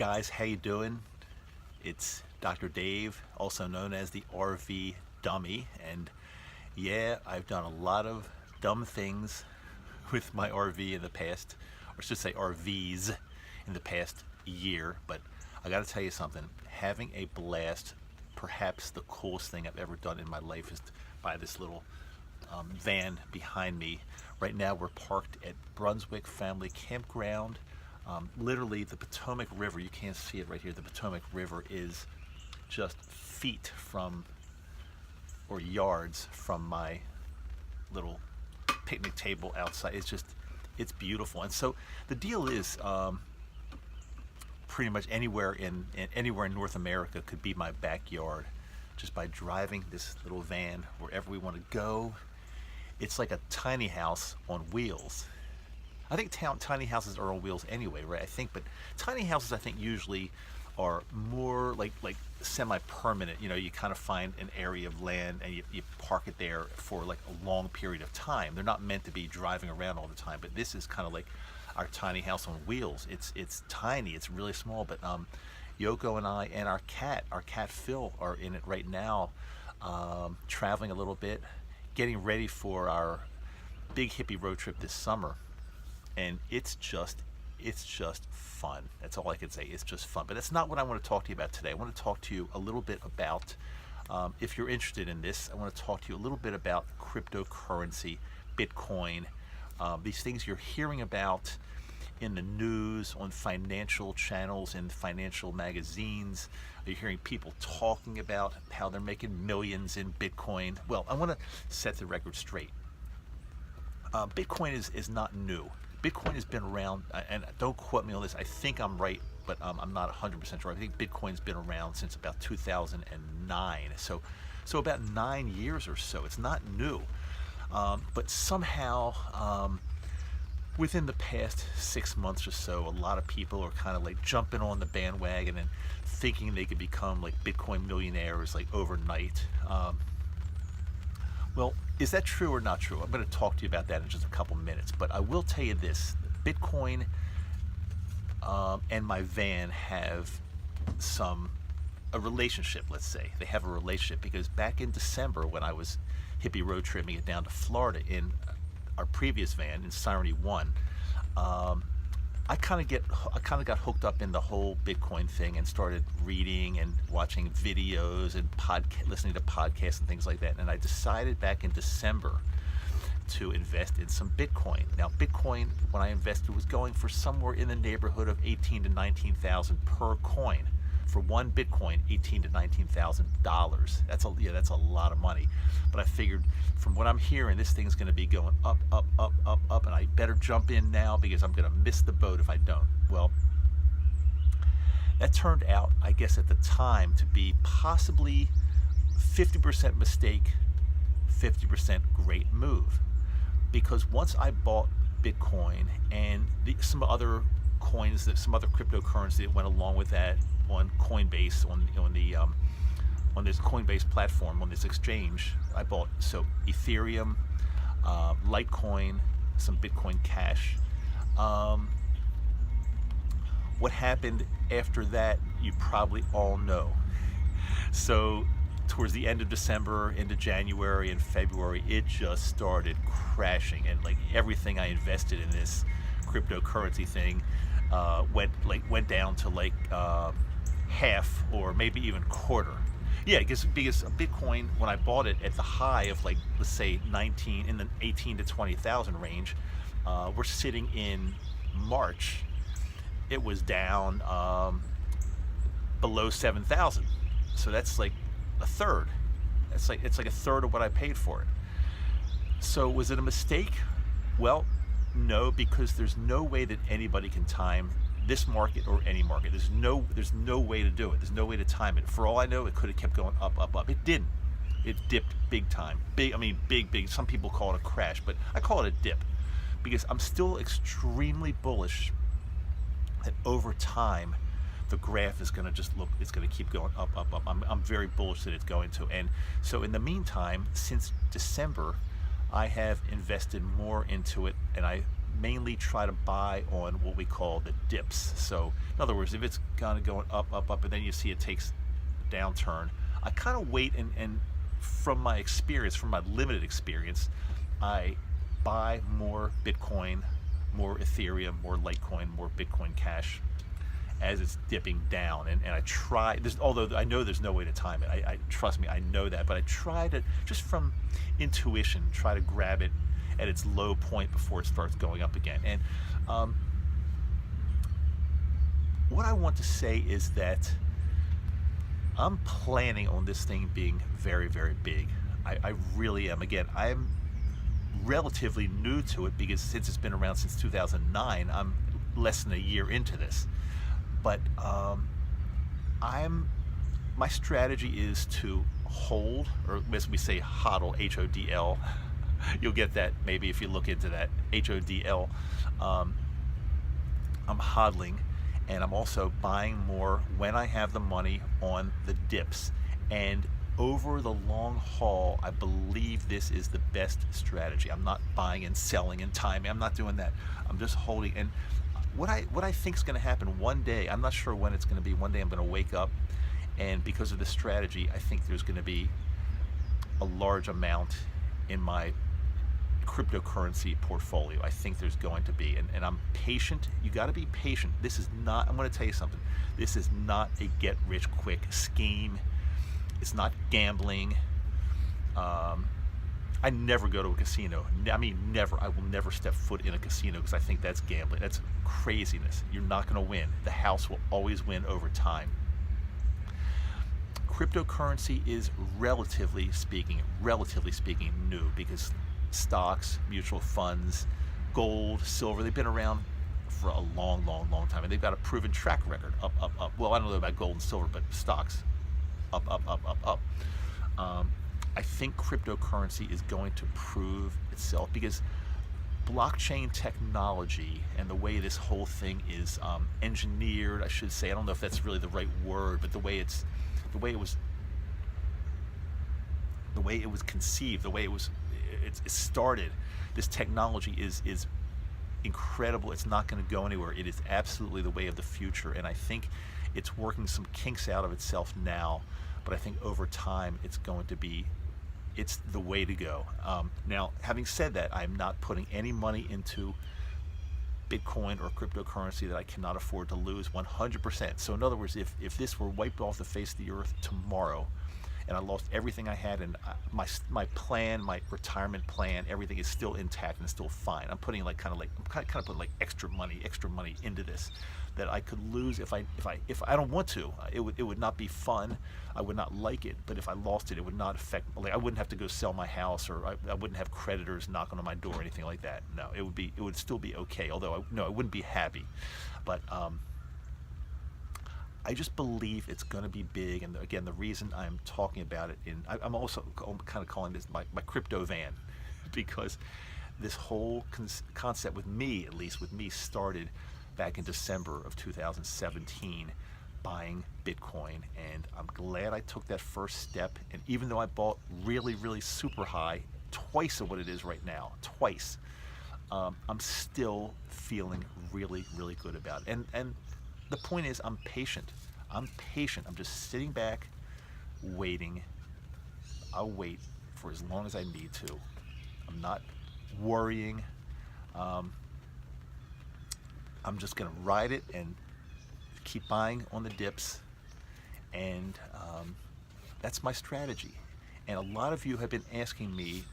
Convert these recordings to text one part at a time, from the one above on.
guys, how you doing? It's Dr. Dave, also known as the RV Dummy, and yeah, I've done a lot of dumb things with my RV in the past, or I should say RVs in the past year, but I gotta tell you something, having a blast, perhaps the coolest thing I've ever done in my life is to buy this little van behind me. Right now we're parked at Brunswick Family Campground. Literally the Potomac River, you can't see it right here, the Potomac River is just feet from, or yards from my little picnic table outside. It's beautiful. And so the deal is, pretty much anywhere in North America could be my backyard, just by driving this little van wherever we want to go. It's like a tiny house on wheels. I think tiny houses are on wheels anyway, right? I think, but tiny houses I think usually are more like semi-permanent. You know, you kind of find an area of land and you park it there for like a long period of time. They're not meant to be driving around all the time, but this is kind of like our tiny house on wheels. It's tiny, it's really small, but Yoko and I and our cat Phil are in it right now, traveling a little bit, getting ready for our big hippie road trip this summer. And it's just fun. That's all I can say. It's just fun. But that's not what I want to talk to you about today. I want to talk to you a little bit about, if you're interested in this, I want to talk to you a little bit about cryptocurrency, Bitcoin, these things you're hearing about in the news, on financial channels, in financial magazines. You're hearing people talking about how they're making millions in Bitcoin. Well, I want to set the record straight. Bitcoin is not new. Bitcoin has been around, and don't quote me on this, I think I'm right, but I'm not 100% sure. I think Bitcoin's been around since about 2009, so about 9 years or so. It's not new, but somehow within the past 6 months or so, a lot of people are kind of like jumping on the bandwagon and thinking they could become like Bitcoin millionaires like overnight. Well, is that true or not true? I'm going to talk to you about that in just a couple minutes, but I will tell you this. Bitcoin and my van have a relationship, let's say. They have a relationship because back in December when I was hippie road tripping it down to Florida in our previous van, in Sarani 1, I kind of got hooked up in the whole Bitcoin thing and started reading and watching videos and listening to podcasts and things like that. And I decided back in December to invest in some Bitcoin. Now, Bitcoin, when I invested, was going for somewhere in the neighborhood of $18,000 to $19,000 per coin. For one Bitcoin, $18,000 to $19,000. That's a lot of money. But I figured, from what I'm hearing, this thing's going to be going up, up, up, up, up, and I better jump in now because I'm going to miss the boat if I don't. Well, that turned out, I guess at the time, to be possibly 50% mistake, 50% great move. Because once I bought Bitcoin and some other coins, some other cryptocurrency that went along with that on Coinbase, on this Coinbase platform, on this exchange, I bought Ethereum, Litecoin, some Bitcoin Cash. What happened after that, you probably all know. So towards the end of December into January and February, it just started crashing, and like everything I invested in this cryptocurrency thing went down to like half or maybe even quarter. Yeah, because Bitcoin, when I bought it at the high of like, let's say 18 to 20,000 range, we're sitting in March, it was down below 7,000. So that's like a third. It's like a third of what I paid for it. So was it a mistake? Well, no, because there's no way that anybody can time this market or any market. There's no way to do it. There's no way to time it. For all I know, it could have kept going up, up, up. It didn't. It dipped big time. Big. Some people call it a crash, but I call it a dip because I'm still extremely bullish that over time the graph is going to it's going to keep going up, up, up. I'm very bullish that it's going to. And so in the meantime, since December, I have invested more into it, and I mainly try to buy on what we call the dips. So in other words, if it's kind of going up, up, up, and then you see it takes a downturn, I kind of wait and from my experience, from my limited experience, I buy more Bitcoin, more Ethereum, more Litecoin, more Bitcoin Cash as it's dipping down. And I try, although I know there's no way to time it, I trust me, I know that, but I try to, just from intuition, try to grab it at its low point before it starts going up again. And what I want to say is that I'm planning on this thing being very, very big. I really am. Again, I'm relatively new to it because since it's been around since 2009, I'm less than a year into this. But my strategy is to hold, or as we say, hodl, H-O-D-L. You'll get that maybe if you look into that, H-O-D-L. I'm hodling, and I'm also buying more when I have the money on the dips. And over the long haul, I believe this is the best strategy. I'm not buying and selling and timing. I'm not doing that. I'm just holding. And what I think is going to happen one day, I'm not sure when it's going to be. One day I'm going to wake up, and because of this strategy, I think there's going to be a large amount in my cryptocurrency portfolio. I think there's going to be, and I'm patient. You got to be patient. This is not, I'm going to tell you something, this is not a get rich quick scheme. It's not gambling. I never go to a casino. I mean, never. I will never step foot in a casino because I think that's gambling. That's craziness. You're not going to win. The house will always win over time. Cryptocurrency is relatively speaking new, because stocks, mutual funds, gold, silver, they've been around for a long, long, long time, and they've got a proven track record. Up, up, up. Well, I don't know about gold and silver, but stocks, up, up, up, up, up. I think cryptocurrency is going to prove itself because blockchain technology and the way this whole thing is engineered, I should say, I don't know if that's really the right word, but the way it was conceived, the way it started, this technology is incredible. It's not going to go anywhere. It is absolutely the way of the future, and I think it's working some kinks out of itself now, but I think over time it's the way to go. Now, having said that, I'm not putting any money into Bitcoin or cryptocurrency that I cannot afford to lose 100%. So in other words, if this were wiped off the face of the earth tomorrow, and I lost everything I had, and my plan, my retirement plan, everything is still intact and still fine. I'm putting I'm kind of putting like extra money into this that I could lose if I don't want to. It would not be fun. I would not like it. But if I lost it, it would not affect. Like, I wouldn't have to go sell my house, or I wouldn't have creditors knocking on my door or anything like that. No, it would still be okay. Although I wouldn't be happy. But I just believe it's going to be big, and again, the reason I'm talking about it, I'm also kind of calling this my crypto van, because this whole concept with me, at least with me, started back in December of 2017, buying Bitcoin, and I'm glad I took that first step. And even though I bought really, really super high, twice of what it is right now, twice, I'm still feeling really, really good about it. And the point is, I'm patient. I'm just sitting back, waiting. I'll wait for as long as I need to. I'm not worrying. I'm just going to ride it and keep buying on the dips. And that's my strategy. And a lot of you have been asking me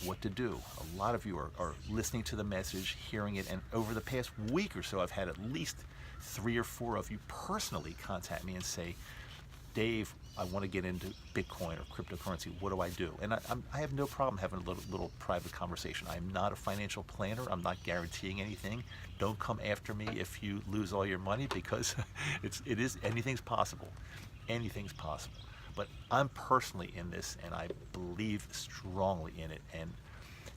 what to do. A lot of you are listening to the message, hearing it, and over the past week or so, I've had at least 3 or 4 of you personally contact me and say, Dave, I want to get into Bitcoin or cryptocurrency. What do I do? And I have no problem having a little private conversation. I'm not a financial planner. I'm not guaranteeing anything. Don't come after me if you lose all your money, because anything's possible. Anything's possible. But I'm personally in this, and I believe strongly in it. And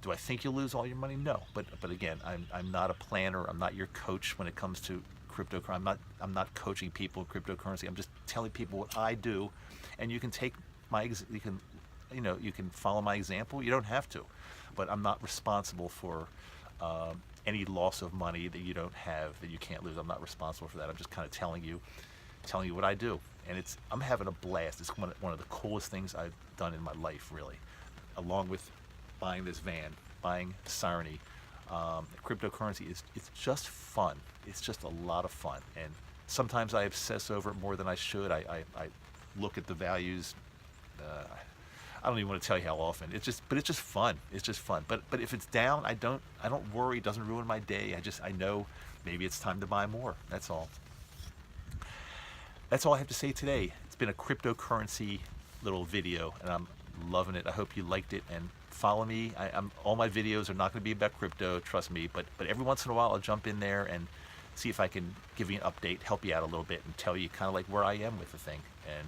do I think you'll lose all your money? No. But again, I'm not a planner. I'm not your coach when it comes to cryptocurrency. I'm not coaching people in cryptocurrency. I'm just telling people what I do, and you can take you can follow my example. You don't have to, but I'm not responsible for any loss of money that you don't have that you can't lose. I'm not responsible for that. I'm just kind of telling you what I do, and I'm having a blast. It's one of the coolest things I've done in my life, really, along with buying this van, buying Sarani. Cryptocurrency is it's just fun. It's just a lot of fun, and sometimes I obsess over it more than I should. I look at the values. I don't even want to tell you how often. But it's just fun. It's just fun. But if it's down, I don't worry. It doesn't ruin my day. I know maybe it's time to buy more. That's all. That's all I have to say today. It's been a cryptocurrency little video, and I'm loving it. I hope you liked it, and follow me. All my videos are not going to be about crypto, trust me, but every once in a while I'll jump in there and see if I can give you an update, help you out a little bit, and tell you kind of like where I am with the thing. And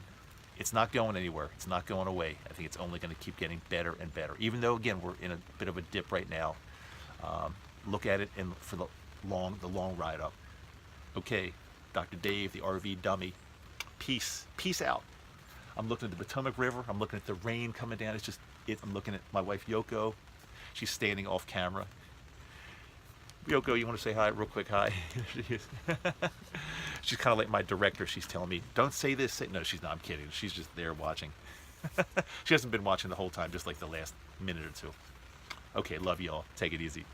it's not going anywhere. It's not going away. I think it's only going to keep getting better and better. Even though, again, we're in a bit of a dip right now. Look at it for the long ride up. Okay, Dr. Dave, the RV dummy. Peace out. I'm looking at the Potomac River. I'm looking at the rain coming down. I'm looking at my wife Yoko. She's standing off camera. Yoko, you want to say hi real quick? Hi. She's kind of like my director. She's telling me, don't say this. No, she's not. I'm kidding. She's just there watching. She hasn't been watching the whole time, just like the last minute or two. Okay, love you all. Take it easy.